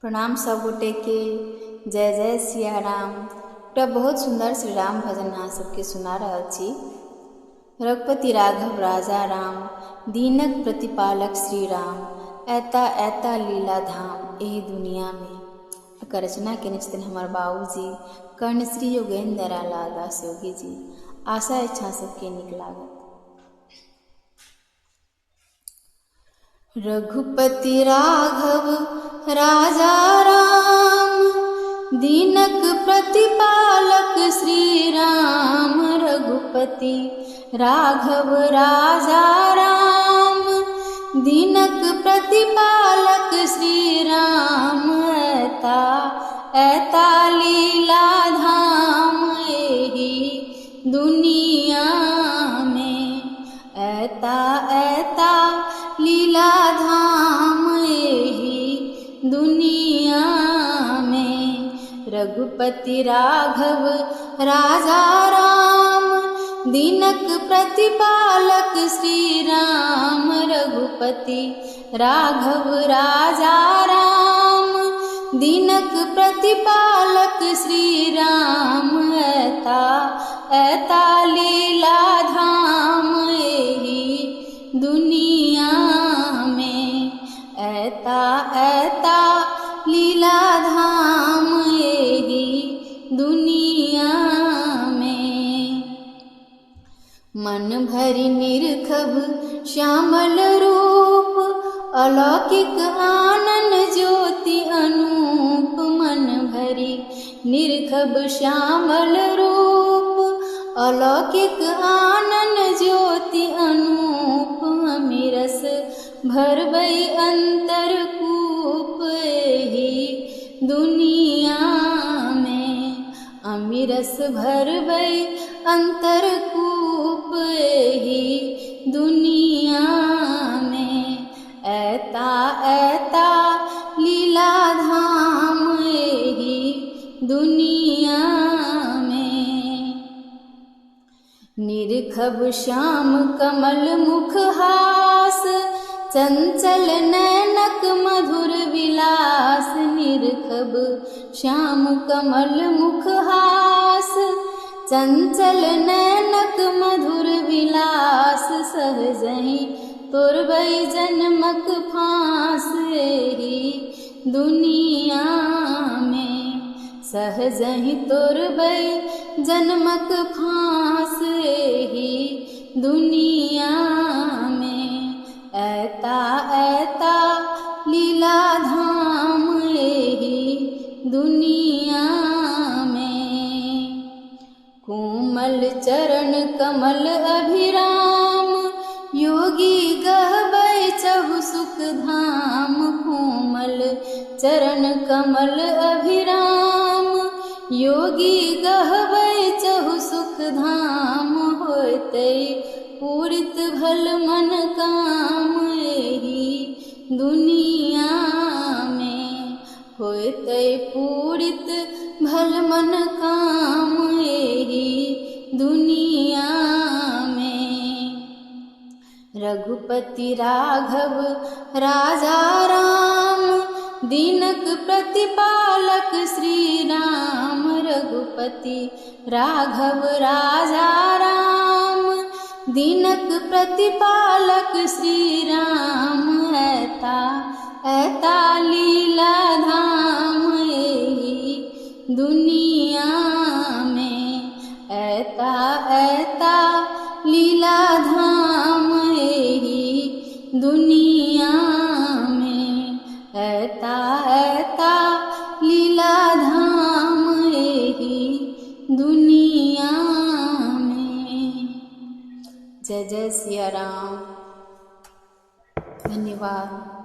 प्रणाम सब गोटे के। जय जय सिया राम। एक बहुत सुंदर श्री राम भजन अहाँ सबके सुना रहल छी। रघुपति राघव राजा राम, दीनक प्रतिपालक श्री राम, ऐता ऐता लीला धाम एही दुनिया में। एकर रचना केने छथिन हमर बाबूजी कर्णश्री योगेंद्र लाल दास योगी जी। आशा इच्छा सबके नीक लागत। रघुपति राघव राजा राम, दीनक प्रतिपालक श्री राम। रघुपति राघव राजा राम, दीनक प्रतिपालक श्री राम। ऐता ऐता लीला धाम एही दुनिया में। ऐता ऐता लीला धाम एही दुनिया में। रघुपति राघव राजा राम, दीनक प्रतिपालक श्री राम। रघुपति राघव राजा राम, दीनक प्रतिपालक श्री राम। ऐता ऐता लीला धाम एही दुनिया में। ऐता ऐता लीला धाम एही दुनिया में। मन भरि निरखब श्यामल रूप, अलौकिक आनन ज्योति अनूप। मन भरि निरखब श्यामल रूप, अलौकिक आनन ज्योति अनूप। अमिरस भरबै अंतर कूप एही दुनिया में। अमिरस भरबै अंतर कूप एही दुनिया में। ऐता ऐता लीला धाम एही दुनिया में। निरखब श्याम कमल मुख हास, चंचल नैनक मधुर विलास। निरखब श्याम कमल मुख हास, चंचल नैनक मधुर विलास। सहजहि तोरबै जन्मक फांस एही दुनिया में। सहजहि तोरबै जन्मक फांस एही दुनिया में। ऐता ऐता लीला धाम एही दुनिया में। कोमल चरण कमल अभिराम, योगी गहबै चहु सुख धाम। कोमल चरण कमल अभिराम, योगी गहबै चहु सुख धाम। होतै पूरित भल मन काम एही दुनिया में। होतै पूरित भल मन काम एही दुनिया में। रघुपति राघव राजा राम, दीनक प्रतिपालक श्री राम। रघुपति राघव राजा राम, दीनक प्रतिपालक श्री राम। ऐता ऐता लीला धाम एही दुनिया में। ऐता ऐता लीला धाम एही दुनिया में। ऐता ऐता लीला धाम एही दुनिया में। जय जय सिया राम। धन्यवाद।